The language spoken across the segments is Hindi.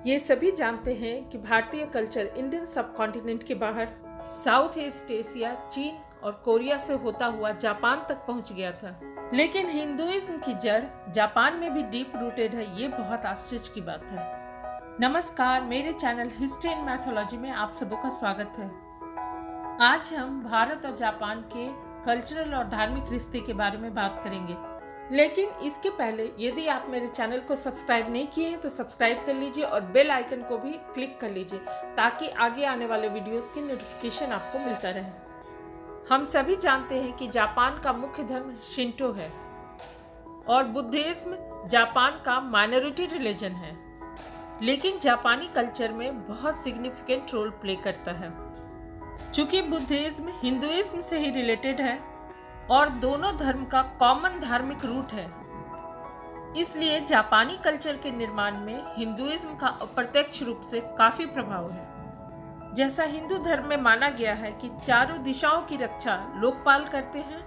ये सभी जानते हैं कि भारतीय कल्चर इंडियन सब कॉन्टिनेंट के बाहर साउथ ईस्ट एशिया, चीन और कोरिया से होता हुआ जापान तक पहुंच गया था। लेकिन हिंदुइज्म की जड़ जापान में भी डीप रूटेड है, ये बहुत आश्चर्य की बात है। नमस्कार, मेरे चैनल हिस्ट्री एंड मैथोलॉजी में आप सबों का स्वागत है। आज हम भारत और जापान के कल्चरल और धार्मिक रिश्ते के बारे में बात करेंगे। लेकिन इसके पहले यदि आप मेरे चैनल को सब्सक्राइब नहीं किए हैं तो सब्सक्राइब कर लीजिए और बेल आइकन को भी क्लिक कर लीजिए ताकि आगे आने वाले वीडियोस की नोटिफिकेशन आपको मिलता रहे। हम सभी जानते हैं कि जापान का मुख्य धर्म शिंटो है और बुद्धिज्म जापान का माइनॉरिटी रिलीजन है, लेकिन जापानी कल्चर में बहुत सिग्निफिकेंट रोल प्ले करता है। चूंकि बुद्धिज्म हिंदुइज्म से ही रिलेटेड है और दोनों धर्म का कॉमन धार्मिक रूट है, इसलिए जापानी कल्चर के निर्माण में हिंदुइज्म का अप्रत्यक्ष रूप से काफी प्रभाव है। जैसा हिंदू धर्म में माना गया है कि चारों दिशाओं की रक्षा लोकपाल करते हैं,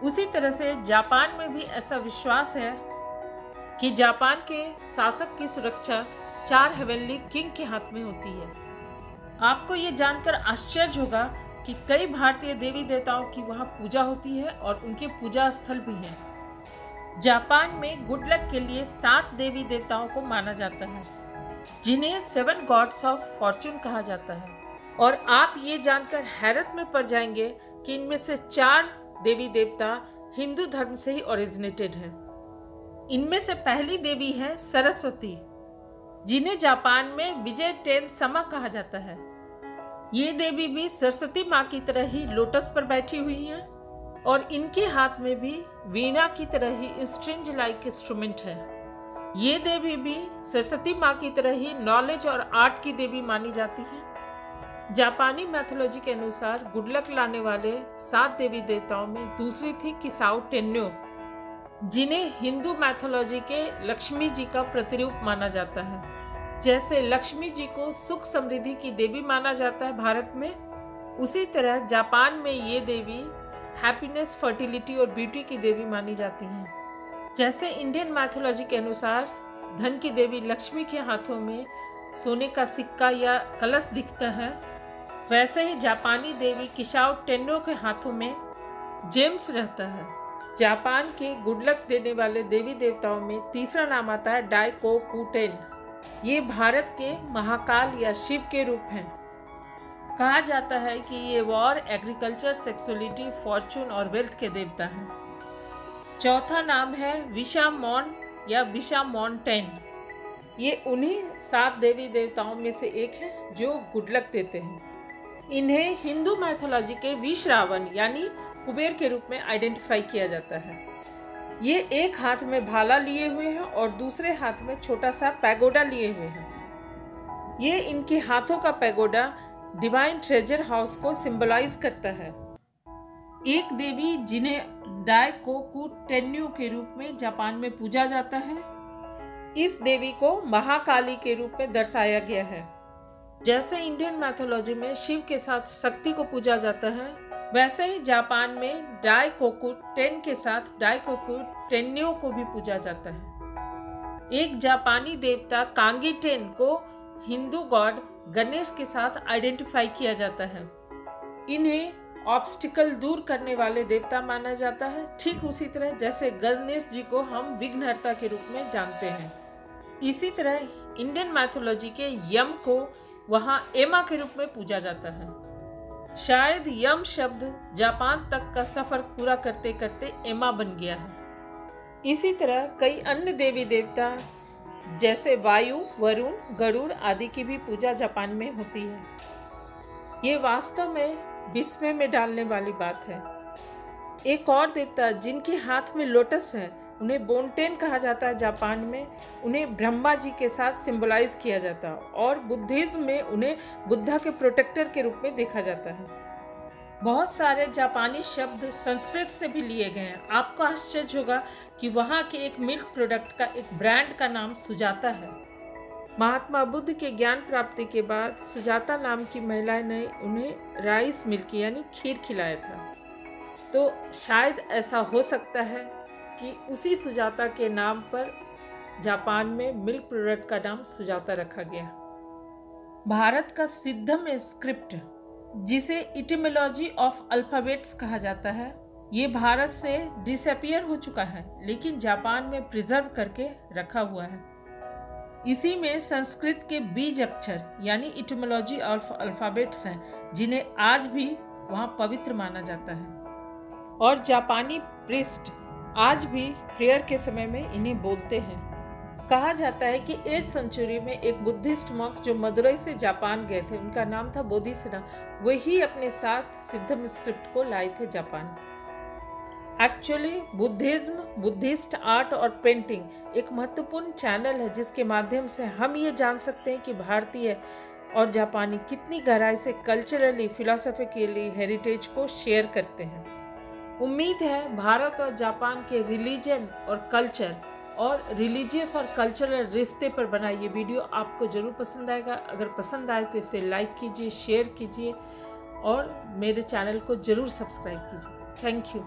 उसी तरह से जापान में भी ऐसा विश्वास है कि जापान के शासक की सुरक्षा 4 हेवनली किंग के हाथ में होती है। आपको ये जानकर आश्चर्य होगा कि कई भारतीय देवी देवताओं की वहाँ पूजा होती है और उनके पूजा स्थल भी हैं। जापान में गुड लक के लिए 7 देवी देवताओं को माना जाता है, जिन्हें 7 गॉड्स ऑफ फॉर्चून कहा जाता है। और आप ये जानकर हैरत में पड़ जाएंगे कि इनमें से 4 देवी देवता हिंदू धर्म से ही ओरिजिनेटेड हैं। इनमें से पहली देवी है सरस्वती, जिन्हें जापान में विजय टेन समा कहा जाता है। ये देवी भी सरस्वती माँ की तरह ही लोटस पर बैठी हुई हैं और इनके हाथ में भी वीणा की तरह ही स्ट्रिंग लाइक इंस्ट्रूमेंट है। ये देवी भी सरस्वती माँ की तरह ही नॉलेज और आर्ट की देवी मानी जाती है। जापानी मैथोलॉजी के अनुसार गुड लक लाने वाले 7 देवी देवताओं में दूसरी थी किसाओ टेन्यो, जिन्हें हिंदू मैथोलॉजी के लक्ष्मी जी का प्रतिरूप माना जाता है। जैसे लक्ष्मी जी को सुख समृद्धि की देवी माना जाता है भारत में, उसी तरह जापान में ये देवी हैप्पीनेस, फर्टिलिटी और ब्यूटी की देवी मानी जाती हैं। जैसे इंडियन मैथोलॉजी के अनुसार धन की देवी लक्ष्मी के हाथों में सोने का सिक्का या कलश दिखता है, वैसे ही जापानी देवी किसाओ टेन्नो के हाथों में जेम्स रहता है। जापान के गुड लक देने वाले देवी देवताओं में तीसरा नाम आता है डाइकोकुटेन। ये भारत के महाकाल या शिव के रूप हैं। कहा जाता है कि ये वॉर, एग्रीकल्चर, सेक्सुअलिटी, फॉर्चून और वेल्थ के देवता हैं। चौथा नाम है विशामॉन या विशामॉन्टेन। ये उन्हीं 7 देवी देवताओं में से एक है जो गुड लक देते हैं। इन्हें हिंदू मैथोलॉजी के विश्रावन यानी कुबेर के रूप में आइडेंटिफाई किया जाता है। ये एक हाथ में भाला लिए हुए हैं और दूसरे हाथ में छोटा सा पैगोडा लिए हुए हैं। ये इनके हाथों का पैगोडा डिवाइन ट्रेजर हाउस को सिंबलाइज करता है। एक देवी जिन्हें डाइकोकुटेन्यू के रूप में जापान में पूजा जाता है, इस देवी को महाकाली के रूप में दर्शाया गया है। जैसे इंडियन मैथोलॉजी में शिव के साथ शक्ति को पूजा जाता है, वैसे ही जापान में डाइकोकुटेन के साथ डाइकोकुटेन्यो को भी पूजा जाता है। एक जापानी देवता कांगीटेन को हिंदू गॉड गणेश के साथ आइडेंटिफाई किया जाता है। इन्हें ऑब्स्टिकल दूर करने वाले देवता माना जाता है, ठीक उसी तरह जैसे गणेश जी को हम विघ्नहर्ता के रूप में जानते हैं। इसी तरह इंडियन मैथोलॉजी के यम को वहाँ एमा के रूप में पूजा जाता है। शायद यम शब्द जापान तक का सफर पूरा करते करते एमा बन गया है। इसी तरह कई अन्य देवी देवता जैसे वायु, वरुण, गरुड़ आदि की भी पूजा जापान में होती है। ये वास्तव में विस्मय में डालने वाली बात है। एक और देवता जिनके हाथ में लोटस है, उन्हें बोनटेन कहा जाता है। जापान में उन्हें ब्रह्मा जी के साथ सिंबलाइज किया जाता है और बुद्धिज्म में उन्हें बुद्धा के प्रोटेक्टर के रूप में देखा जाता है। बहुत सारे जापानी शब्द संस्कृत से भी लिए गए हैं। आपको आश्चर्य होगा कि वहाँ के एक मिल्क प्रोडक्ट का एक ब्रांड का नाम सुजाता है। महात्मा बुद्ध के ज्ञान प्राप्ति के बाद सुजाता नाम की महिला ने उन्हें राइस मिल्क यानी खीर खिलाया था। तो शायद ऐसा हो सकता है कि उसी सुजाता के नाम पर जापान में मिल्क प्रोडक्ट का नाम सुजाता रखा गया। भारत का सिद्धम स्क्रिप्ट, जिसे इटिमोलॉजी ऑफ अल्फाबेट्स कहा जाता है, ये भारत से डिसअपियर हो चुका है, लेकिन जापान में प्रिजर्व करके रखा हुआ है। इसी में संस्कृत के बीज अक्षर यानी इटिमोलॉजी ऑफ अल्फाबेट्स हैं, जिन्हें आज भी वहाँ पवित्र माना जाता है। और जापानी प्रीस्ट आज भी प्रेयर के समय में इन्हें बोलते हैं। कहा जाता है कि 8th सेंचुरी में एक बुद्धिस्ट मॉन्क जो मदुरई से जापान गए थे, उनका नाम था बोधिसत्व, वही अपने साथ सिद्धम स्क्रिप्ट को लाए थे Japan. Actually Buddhism, Buddhist art और पेंटिंग एक महत्वपूर्ण चैनल है, जिसके माध्यम से हम ये जान सकते हैं कि भारतीय और जापानी कितनी गहराई से कल्चरली, फिलोसॉफिकली हेरिटेज को शेयर करते हैं। उम्मीद है भारत और जापान के रिलीजन और कल्चर और रिलीजियस और कल्चरल रिश्ते पर बना ये वीडियो आपको ज़रूर पसंद आएगा। अगर पसंद आए तो इसे लाइक कीजिए, शेयर कीजिए और मेरे चैनल को ज़रूर सब्सक्राइब कीजिए। Thank you.